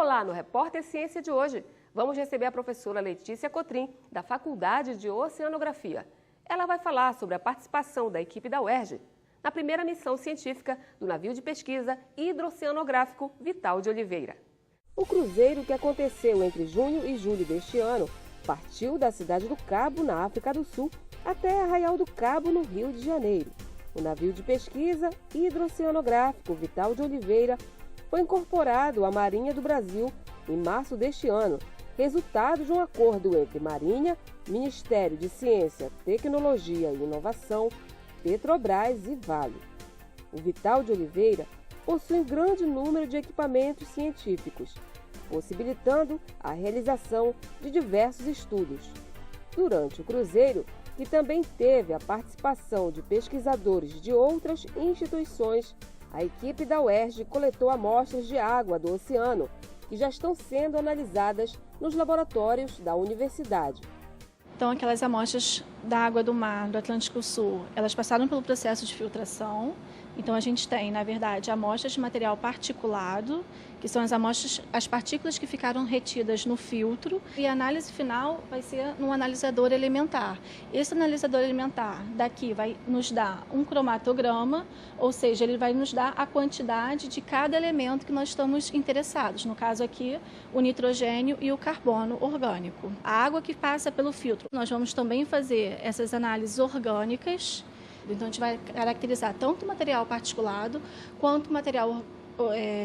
Olá, no Repórter Ciência de hoje, vamos receber a professora Letícia Cotrim, da Faculdade de Oceanografia. Ela vai falar sobre a participação da equipe da UERJ na primeira missão científica do navio de pesquisa hidroceanográfico Vital de Oliveira. O cruzeiro que aconteceu entre junho e julho deste ano partiu da cidade do Cabo, na África do Sul, até Arraial do Cabo, no Rio de Janeiro. O navio de pesquisa hidroceanográfico Vital de Oliveira foi incorporado à Marinha do Brasil em março deste ano, resultado de um acordo entre Marinha, Ministério de Ciência, Tecnologia e Inovação, Petrobras e Vale. O Vital de Oliveira possui um grande número de equipamentos científicos, possibilitando a realização de diversos estudos. Durante o cruzeiro, que também teve a participação de pesquisadores de outras instituições, a equipe da UERJ coletou amostras de água do oceano, que já estão sendo analisadas nos laboratórios da universidade. Então, aquelas amostras da água do mar do Atlântico Sul, elas passaram pelo processo de filtração. Então, a gente tem, na verdade, amostras de material particulado, que são as amostras, as partículas que ficaram retidas no filtro, e a análise final vai ser num analisador elementar. Esse analisador elementar daqui vai nos dar um cromatograma, ou seja, ele vai nos dar a quantidade de cada elemento que nós estamos interessados. No caso aqui, o nitrogênio e o carbono orgânico. A água que passa pelo filtro, nós vamos também fazer essas análises orgânicas. Então, a gente vai caracterizar tanto o material particulado quanto o material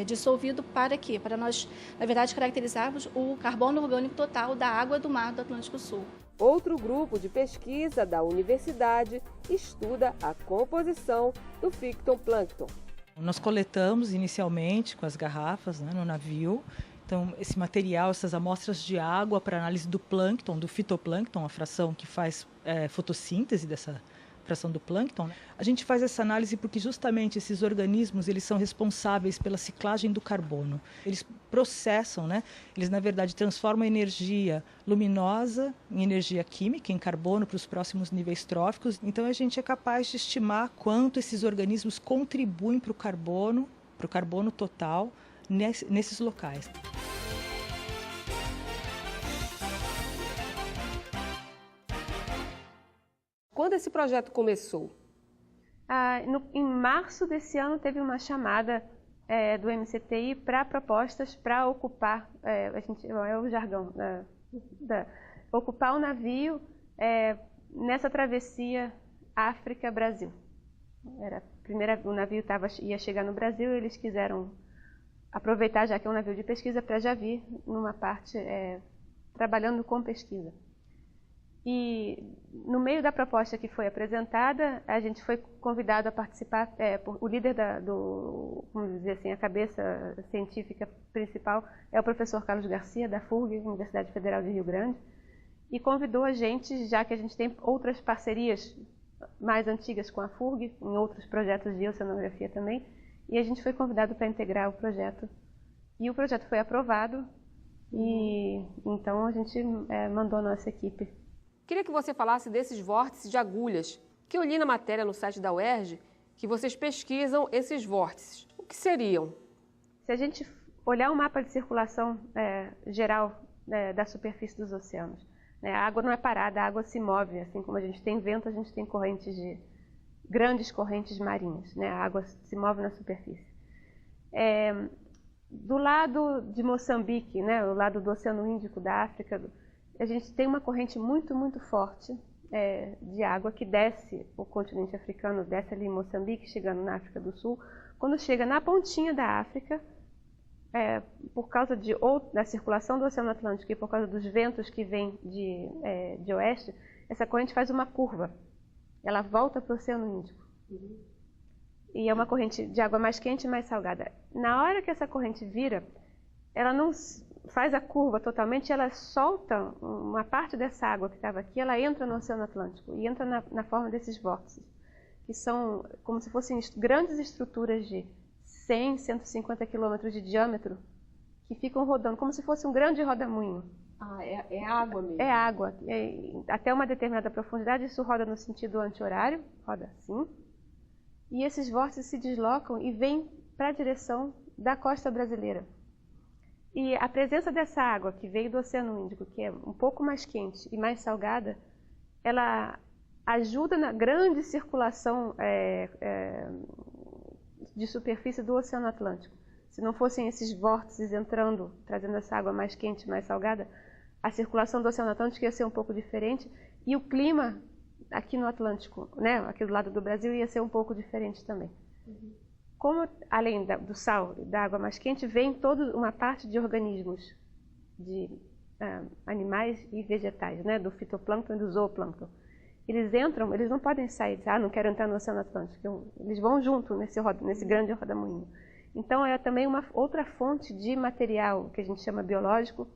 dissolvido para quê? Para nós, na verdade, caracterizarmos o carbono orgânico total da água do mar do Atlântico Sul. Outro grupo de pesquisa da universidade estuda a composição do fitoplâncton. Nós coletamos inicialmente com as garrafas, no navio. Então, esse material, essas amostras de água para análise do plâncton, do fitoplâncton, a fração que faz fotossíntese dessa fração do plâncton. A gente faz essa análise porque justamente esses organismos, eles são responsáveis pela ciclagem do carbono. Eles processam, eles na verdade transformam a energia luminosa em energia química, em carbono para os próximos níveis tróficos. Então a gente é capaz de estimar quanto esses organismos contribuem para o carbono total nesses locais. Quando esse projeto começou? Em março desse ano teve uma chamada do MCTI para propostas para ocupar, é o jargão, ocupar o navio nessa travessia África-Brasil. O navio ia chegar no Brasil, eles quiseram aproveitar, já que é um navio de pesquisa, para já vir numa parte trabalhando com pesquisa. E no meio da proposta que foi apresentada, a gente foi convidado a participar, o líder vamos dizer assim, a cabeça científica principal é o professor Carlos Garcia, da FURG, Universidade Federal de Rio Grande, e convidou a gente, já que a gente tem outras parcerias mais antigas com a FURG, em outros projetos de oceanografia também, e a gente foi convidado para integrar o projeto. E o projeto foi aprovado, e então a gente mandou a nossa equipe. Queria que você falasse desses vórtices de agulhas, que eu li na matéria no site da UERJ, que vocês pesquisam esses vórtices. O que seriam? Se a gente olhar o mapa de circulação geral da superfície dos oceanos, a água não é parada, a água se move, assim como a gente tem vento, a gente tem grandes correntes marinhas, a água se move na superfície. Do lado de Moçambique, o lado do Oceano Índico, da África, a gente tem uma corrente muito, muito forte de água que desce o continente africano, desce ali em Moçambique, chegando na África do Sul. Quando chega na pontinha da África, por causa da circulação do Oceano Atlântico e por causa dos ventos que vêm de oeste, essa corrente faz uma curva. Ela volta para o Oceano Índico. E é uma corrente de água mais quente e mais salgada. Na hora que essa corrente vira, ela não faz a curva totalmente, ela solta uma parte dessa água que estava aqui, ela entra no Oceano Atlântico e entra na forma desses vórtices, que são como se fossem grandes estruturas de 100, 150 quilômetros de diâmetro, que ficam rodando, como se fosse um grande rodamuinho. É água mesmo? É água. Até uma determinada profundidade, isso roda no sentido anti-horário, roda assim, e esses vórtices se deslocam e vêm para a direção da costa brasileira. E a presença dessa água que veio do Oceano Índico, que é um pouco mais quente e mais salgada, ela ajuda na grande circulação de superfície do Oceano Atlântico. Se não fossem esses vórtices entrando, trazendo essa água mais quente e mais salgada, a circulação do Oceano Atlântico ia ser um pouco diferente e o clima aqui no Atlântico, né, aqui do lado do Brasil, ia ser um pouco diferente também. Como, além do sal e da água mais quente, vem toda uma parte de organismos, de animais e vegetais, né, do fitoplâncton e do zooplâncton. Eles entram, eles não podem sair, não quero entrar no Oceano Atlântico, eles vão junto nesse grande rodamuinho. Então, é também uma outra fonte de material que a gente chama biológico,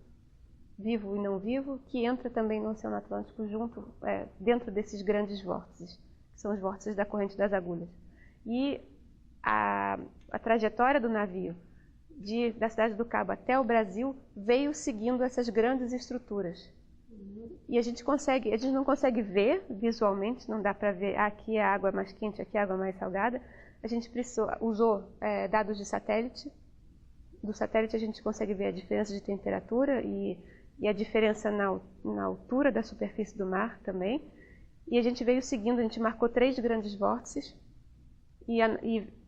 vivo e não vivo, que entra também no Oceano Atlântico junto, dentro desses grandes vórtices, que são os vórtices da corrente das agulhas. E a trajetória do navio da cidade do Cabo até o Brasil veio seguindo essas grandes estruturas. E a gente não consegue ver visualmente, não dá para ver aqui a água mais quente, aqui a água mais salgada. A gente usou dados de satélite. Do satélite a gente consegue ver a diferença de temperatura e a diferença na altura da superfície do mar também. E a gente veio seguindo, a gente marcou 3 grandes vórtices e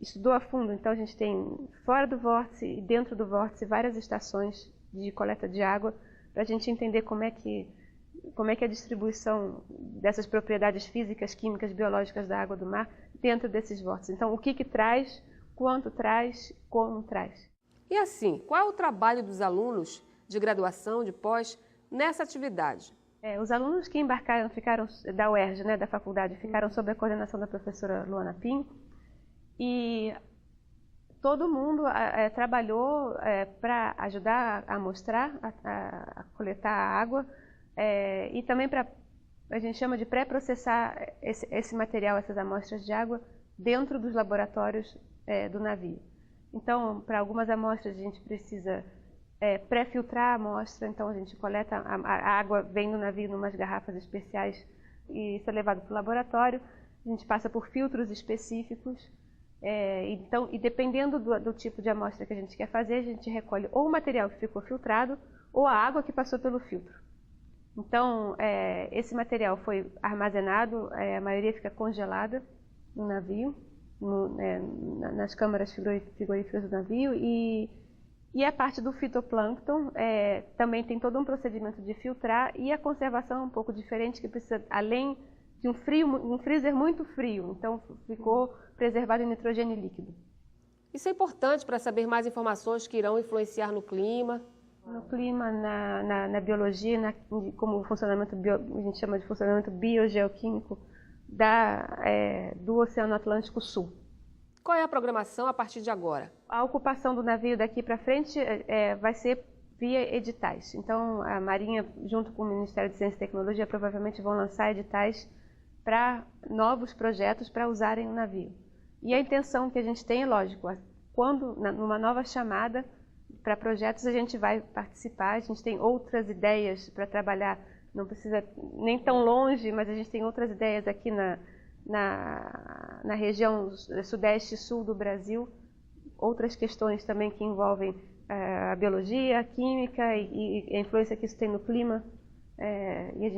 estudou a fundo. Então a gente tem fora do vórtice e dentro do vórtice várias estações de coleta de água para a gente entender como é que a distribuição dessas propriedades físicas, químicas, biológicas da água do mar dentro desses vórtices. Então, o que traz, quanto traz, como traz. E assim, qual é o trabalho dos alunos de graduação, de pós, nessa atividade? Os alunos que embarcaram, da UERJ, né, da faculdade, ficaram sob a coordenação da professora Luana Pinho, e todo mundo trabalhou para ajudar a mostrar, a coletar a água, e também a gente chama de pré-processar esse material, essas amostras de água, dentro dos laboratórios do navio. Então, para algumas amostras a gente precisa pré-filtrar a amostra, então a gente coleta, a água vem no navio em umas garrafas especiais e isso é levado para o laboratório, a gente passa por filtros específicos, e dependendo do tipo de amostra que a gente quer fazer, a gente recolhe ou o material que ficou filtrado ou a água que passou pelo filtro. Então, esse material foi armazenado, a maioria fica congelada no navio, nas câmaras frigoríficas do navio, e a parte do fitoplâncton também tem todo um procedimento de filtrar, e a conservação é um pouco diferente, que precisa, além de um freezer muito frio, então ficou preservado em nitrogênio líquido. Isso é importante para saber mais informações que irão influenciar no clima. No clima, na biologia, como o funcionamento, a gente chama de funcionamento biogeoquímico do Oceano Atlântico Sul. Qual é a programação a partir de agora? A ocupação do navio daqui para frente vai ser via editais. Então, a Marinha, junto com o Ministério de Ciência e Tecnologia, provavelmente vão lançar editais para novos projetos para usarem o navio. E a intenção que a gente tem é, lógico, quando, numa nova chamada para projetos, a gente vai participar, a gente tem outras ideias para trabalhar, não precisa nem tão longe, mas a gente tem outras ideias aqui na região sudeste e sul do Brasil, outras questões também que envolvem a biologia, a química e a influência que isso tem no clima, e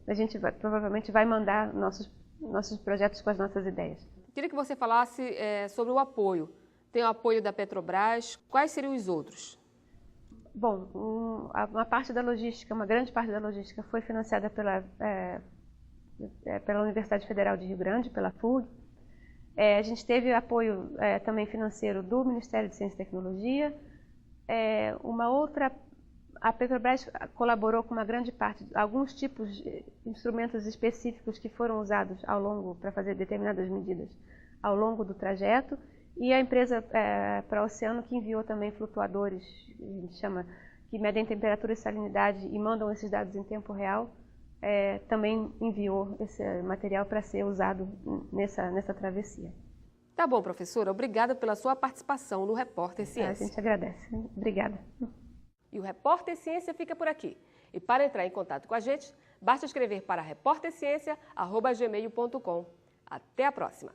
a gente provavelmente vai mandar nossos projetos com as nossas ideias. Queria que você falasse sobre o apoio. Tem o apoio da Petrobras, quais seriam os outros? Bom, uma parte da logística, uma grande parte da logística foi financiada pela Universidade Federal de Rio Grande, pela FURG. A gente teve apoio também financeiro do Ministério de Ciência e Tecnologia. A Petrobras colaborou com uma grande parte, alguns tipos de instrumentos específicos que foram usados para fazer determinadas medidas ao longo do trajeto. E a empresa Pró-Oceano, que enviou também flutuadores, a gente chama, que medem temperatura e salinidade e mandam esses dados em tempo real, também enviou esse material para ser usado nessa travessia. Tá bom, professora. Obrigada pela sua participação no Repórter Ciência. A gente agradece. Obrigada. E o Repórter Ciência fica por aqui. E para entrar em contato com a gente, basta escrever para repórterciência@gmail.com. Até a próxima!